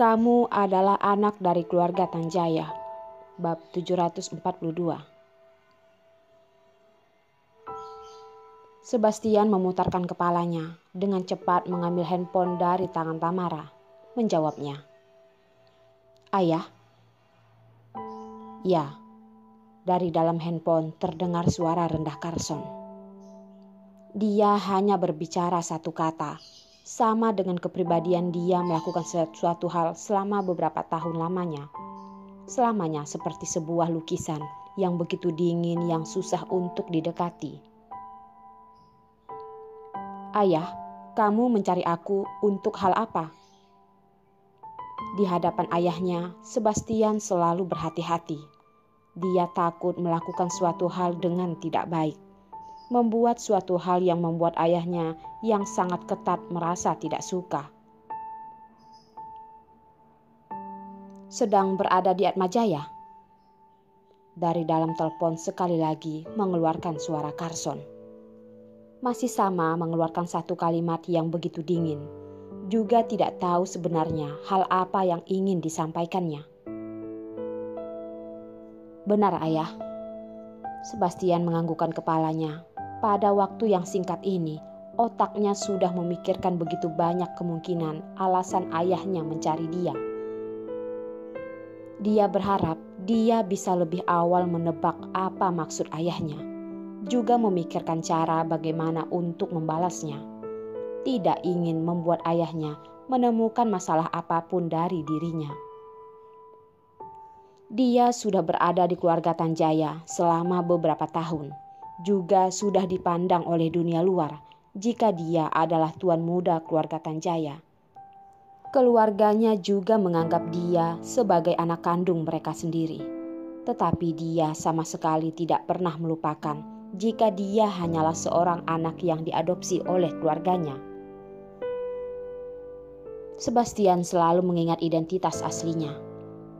Kamu adalah anak dari keluarga Tanjaya. Bab 742. Sebastian memutarkan kepalanya, dengan cepat mengambil handphone dari tangan Tamara. Menjawabnya. Ayah? Ya. Dari dalam handphone terdengar suara rendah Carson. Dia hanya berbicara satu kata, sama dengan kepribadian dia melakukan sesuatu hal selama beberapa tahun lamanya. Selamanya seperti sebuah lukisan yang begitu dingin yang susah untuk didekati. Ayah, kamu mencari aku untuk hal apa? Di hadapan ayahnya, Sebastian selalu berhati-hati. Dia takut melakukan suatu hal dengan tidak baik. Membuat suatu hal yang membuat ayahnya yang sangat ketat merasa tidak suka. Sedang berada di Atmajaya? Dari dalam telepon sekali lagi mengeluarkan suara Carson. Masih sama mengeluarkan satu kalimat yang begitu dingin. Juga tidak tahu sebenarnya hal apa yang ingin disampaikannya. Benar, Ayah. Sebastian menganggukkan kepalanya. Pada waktu yang singkat ini, otaknya sudah memikirkan begitu banyak kemungkinan alasan ayahnya mencari dia. Dia berharap dia bisa lebih awal menebak apa maksud ayahnya. Juga memikirkan cara bagaimana untuk membalasnya. Tidak ingin membuat ayahnya menemukan masalah apapun dari dirinya. Dia sudah berada di keluarga Tanjaya selama beberapa tahun. Juga sudah dipandang oleh dunia luar jika dia adalah tuan muda keluarga Tanjaya. Keluarganya juga menganggap dia sebagai anak kandung mereka sendiri. Tetapi dia sama sekali tidak pernah melupakan jika dia hanyalah seorang anak yang diadopsi oleh keluarganya. Sebastian selalu mengingat identitas aslinya.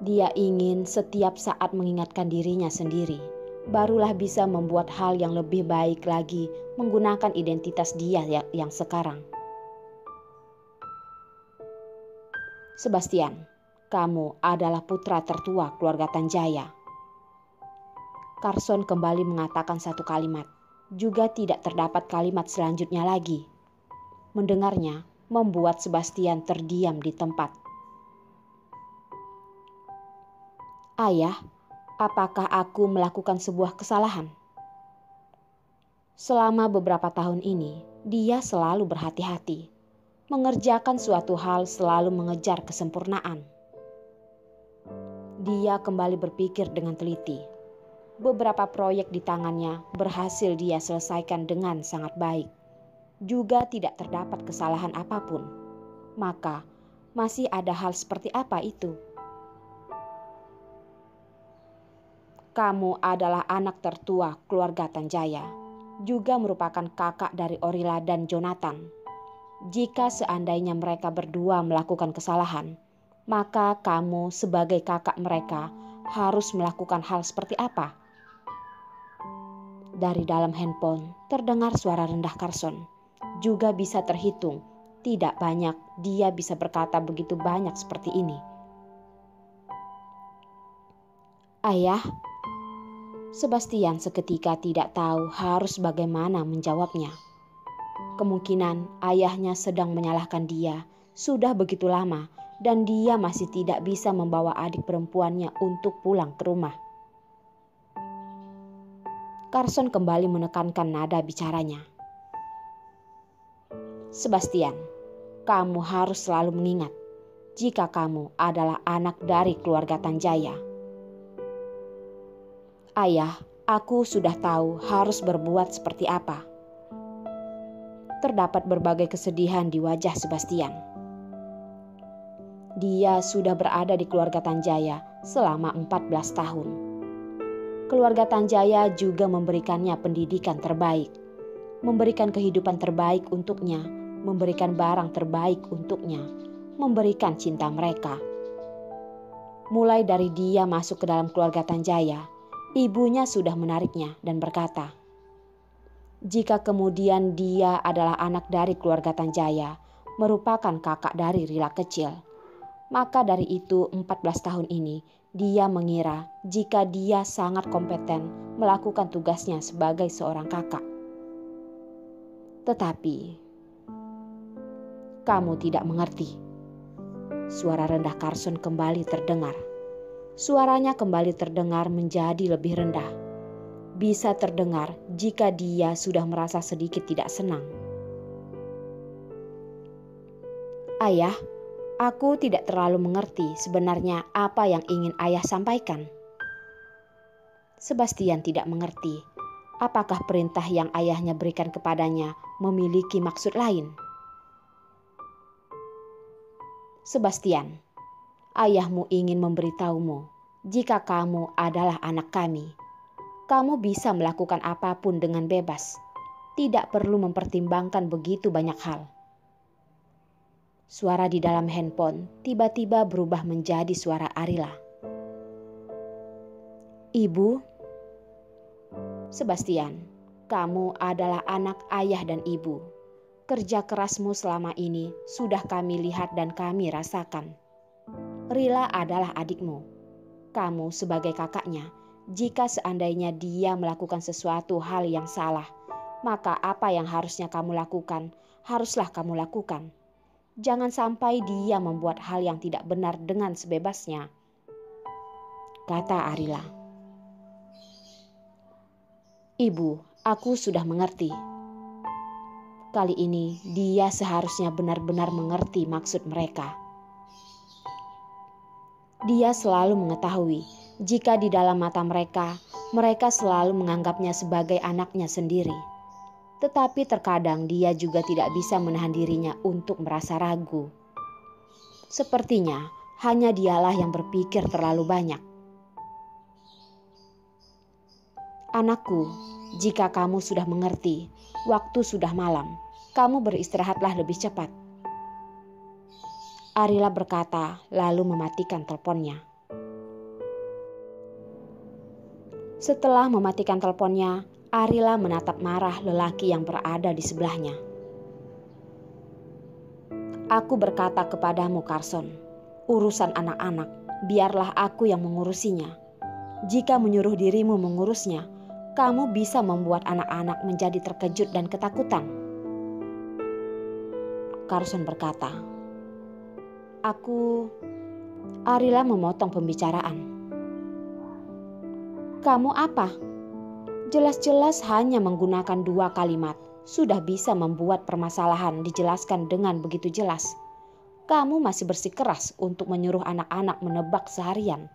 Dia ingin setiap saat mengingatkan dirinya sendiri, barulah bisa membuat hal yang lebih baik lagi menggunakan identitas dia yang sekarang. Sebastian, kamu adalah putra tertua keluarga Tanjaya. Carson kembali mengatakan satu kalimat, juga tidak terdapat kalimat selanjutnya lagi. Mendengarnya membuat Sebastian terdiam di tempat. Ayah, apakah aku melakukan sebuah kesalahan? Selama beberapa tahun ini, dia selalu berhati-hati. Mengerjakan suatu hal selalu mengejar kesempurnaan. Dia kembali berpikir dengan teliti. Beberapa proyek di tangannya berhasil dia selesaikan dengan sangat baik. Juga tidak terdapat kesalahan apapun. Maka, masih ada hal seperti apa itu? Kamu adalah anak tertua keluarga Tanjaya, juga merupakan kakak dari Orila dan Jonathan. Jika seandainya mereka berdua melakukan kesalahan, maka kamu sebagai kakak mereka harus melakukan hal seperti apa? Dari dalam handphone terdengar suara rendah Carson. Juga bisa terhitung, tidak banyak dia bisa berkata begitu banyak seperti ini. Ayah, Sebastian seketika tidak tahu harus bagaimana menjawabnya. Kemungkinan ayahnya sedang menyalahkan dia sudah begitu lama dan dia masih tidak bisa membawa adik perempuannya untuk pulang ke rumah. Carson kembali menekankan nada bicaranya. Sebastian, kamu harus selalu mengingat jika kamu adalah anak dari keluarga Tanjaya. Ayah, aku sudah tahu harus berbuat seperti apa. Terdapat berbagai kesedihan di wajah Sebastian. Dia sudah berada di keluarga Tanjaya selama 14 tahun. Keluarga Tanjaya juga memberikannya pendidikan terbaik, memberikan kehidupan terbaik untuknya, memberikan barang terbaik untuknya, memberikan cinta mereka. Mulai dari dia masuk ke dalam keluarga Tanjaya, ibunya sudah menariknya dan berkata, jika kemudian dia adalah anak dari keluarga Tanjaya, merupakan kakak dari Rila kecil, Maka dari itu 14 tahun ini dia mengira jika dia sangat kompeten melakukan tugasnya sebagai seorang kakak. Tetapi kamu tidak mengerti. Suara rendah Carson kembali terdengar. Suaranya kembali terdengar menjadi lebih rendah. Bisa terdengar jika dia sudah merasa sedikit tidak senang. Ayah, aku tidak terlalu mengerti sebenarnya apa yang ingin ayah sampaikan. Sebastian tidak mengerti apakah perintah yang ayahnya berikan kepadanya memiliki maksud lain. Sebastian, ayahmu ingin memberitahumu jika kamu adalah anak kami. Kamu bisa melakukan apapun dengan bebas. Tidak perlu mempertimbangkan begitu banyak hal. Suara di dalam handphone tiba-tiba berubah menjadi suara Arila. Ibu, Sebastian, kamu adalah anak ayah dan ibu. Kerja kerasmu selama ini sudah kami lihat dan kami rasakan. Rila adalah adikmu. Kamu sebagai kakaknya, jika seandainya dia melakukan sesuatu hal yang salah, maka apa yang harusnya kamu lakukan, haruslah kamu lakukan. Jangan sampai dia membuat hal yang tidak benar dengan sebebasnya, kata Arila. Ibu, aku sudah mengerti. Kali ini dia seharusnya benar-benar mengerti maksud mereka. Dia selalu mengetahui jika di dalam mata mereka selalu menganggapnya sebagai anaknya sendiri. Tetapi terkadang dia juga tidak bisa menahan dirinya untuk merasa ragu. Sepertinya hanya dialah yang berpikir terlalu banyak. Anakku, jika kamu sudah mengerti, waktu sudah malam, kamu beristirahatlah lebih cepat. Arila berkata lalu mematikan teleponnya. Setelah mematikan teleponnya, Arila menatap marah lelaki yang berada di sebelahnya. Aku berkata kepadamu, Carson, urusan anak-anak, biarlah aku yang mengurusinya. Jika menyuruh dirimu mengurusnya, kamu bisa membuat anak-anak menjadi terkejut dan ketakutan. Carson berkata. Arila memotong pembicaraan. Kamu apa? Jelas-jelas hanya menggunakan 2 kalimat sudah bisa membuat permasalahan dijelaskan dengan begitu jelas. Kamu masih bersikeras untuk menyuruh anak-anak menebak seharian.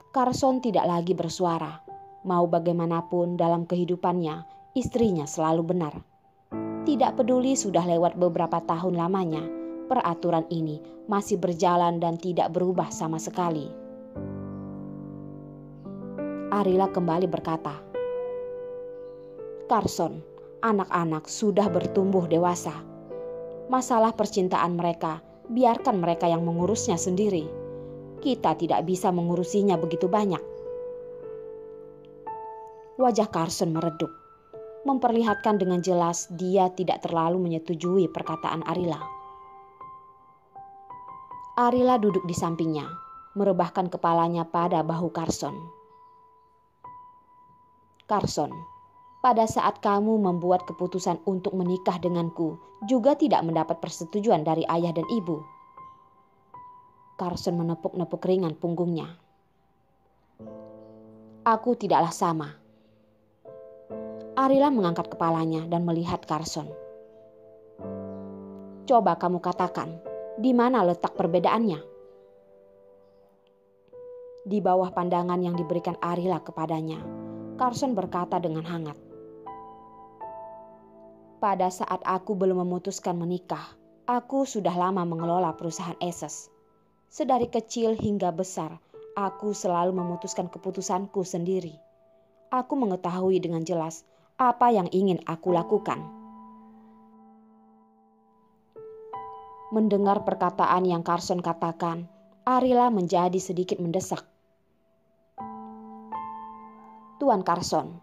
Carson tidak lagi bersuara. Mau bagaimanapun dalam kehidupannya, istrinya selalu benar. Tidak peduli sudah lewat beberapa tahun lamanya, peraturan ini masih berjalan dan tidak berubah sama sekali. Arila kembali berkata, Carson, anak-anak sudah bertumbuh dewasa. Masalah percintaan mereka, biarkan mereka yang mengurusnya sendiri. Kita tidak bisa mengurusinya begitu banyak. Wajah Carson meredup, memperlihatkan dengan jelas dia tidak terlalu menyetujui perkataan Arila. Arila duduk di sampingnya, merebahkan kepalanya pada bahu Carson. Carson, pada saat kamu membuat keputusan untuk menikah denganku juga tidak mendapat persetujuan dari ayah dan ibu. Carson menepuk-nepuk ringan punggungnya. Aku tidaklah sama. Arila mengangkat kepalanya dan melihat Carson. Coba kamu katakan, di mana letak perbedaannya? Di bawah pandangan yang diberikan Arila kepadanya, Carson berkata dengan hangat. Pada saat aku belum memutuskan menikah, aku sudah lama mengelola perusahaan Aces. Sedari kecil hingga besar, aku selalu memutuskan keputusanku sendiri. Aku mengetahui dengan jelas apa yang ingin aku lakukan. Mendengar perkataan yang Carson katakan, Arila menjadi sedikit mendesak. Tuan Carson,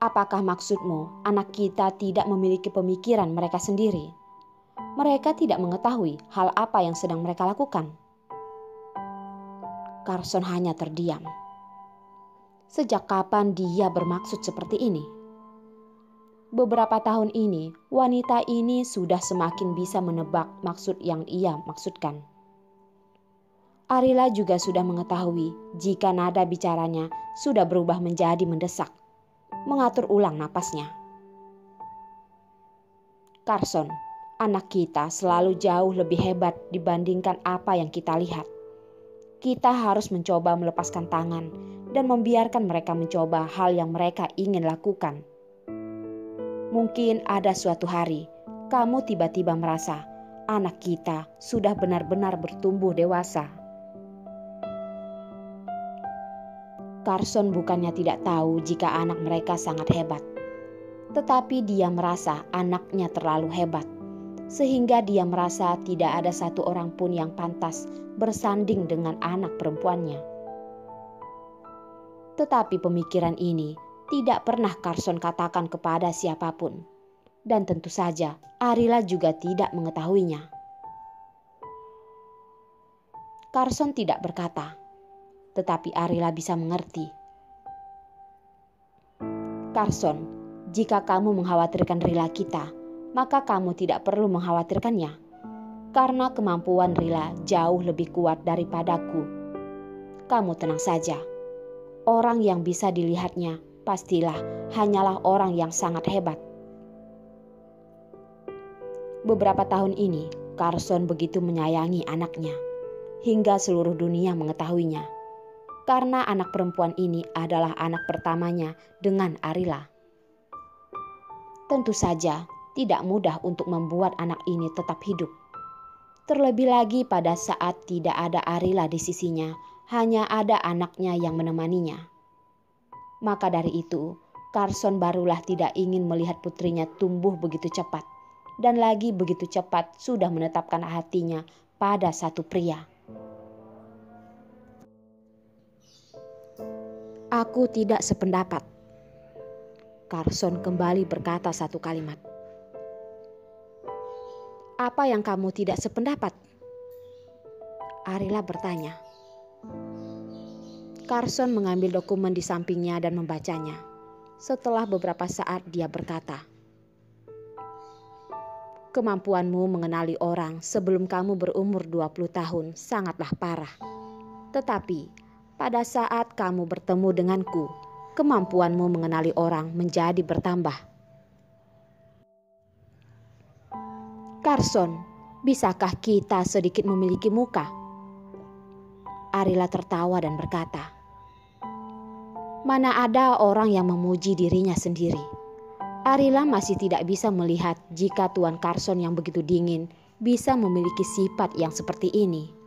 apakah maksudmu anak kita tidak memiliki pemikiran mereka sendiri? Mereka tidak mengetahui hal apa yang sedang mereka lakukan. Carson hanya terdiam. Sejak kapan dia bermaksud seperti ini? Beberapa tahun ini, wanita ini sudah semakin bisa menebak maksud yang ia maksudkan. Arila juga sudah mengetahui jika nada bicaranya sudah berubah menjadi mendesak, mengatur ulang napasnya. Carson, anak kita selalu jauh lebih hebat dibandingkan apa yang kita lihat. Kita harus mencoba melepaskan tangan dan membiarkan mereka mencoba hal yang mereka ingin lakukan. Mungkin ada suatu hari kamu tiba-tiba merasa anak kita sudah benar-benar bertumbuh dewasa. Carson bukannya tidak tahu jika anak mereka sangat hebat, tetapi dia merasa anaknya terlalu hebat, sehingga dia merasa tidak ada satu orang pun yang pantas bersanding dengan anak perempuannya. Tetapi pemikiran ini tidak pernah Carson katakan kepada siapapun, dan tentu saja Arila juga tidak mengetahuinya. Carson tidak berkata, tetapi Arila bisa mengerti. Carson, jika kamu mengkhawatirkan Rila kita, maka kamu tidak perlu mengkhawatirkannya, karena kemampuan Rila jauh lebih kuat daripadaku. Kamu tenang saja. Orang yang bisa dilihatnya pastilah hanyalah orang yang sangat hebat. Beberapa tahun ini, Carson begitu menyayangi anaknya, hingga seluruh dunia mengetahuinya. Karena anak perempuan ini adalah anak pertamanya dengan Arila. Tentu saja tidak mudah untuk membuat anak ini tetap hidup. Terlebih lagi pada saat tidak ada Arila di sisinya, hanya ada anaknya yang menemaninya. Maka dari itu, Carson barulah tidak ingin melihat putrinya tumbuh begitu cepat, dan lagi begitu cepat sudah menetapkan hatinya pada satu pria. Aku tidak sependapat. Carson kembali berkata satu kalimat. Apa yang kamu tidak sependapat? Arila bertanya. Carson mengambil dokumen di sampingnya dan membacanya. Setelah beberapa saat dia berkata, kemampuanmu mengenali orang sebelum kamu berumur 20 tahun sangatlah parah. Tetapi pada saat kamu bertemu denganku, kemampuanmu mengenali orang menjadi bertambah. Carson, bisakah kita sedikit memiliki muka? Arila tertawa dan berkata, mana ada orang yang memuji dirinya sendiri. Arila masih tidak bisa melihat jika Tuan Carson yang begitu dingin bisa memiliki sifat yang seperti ini.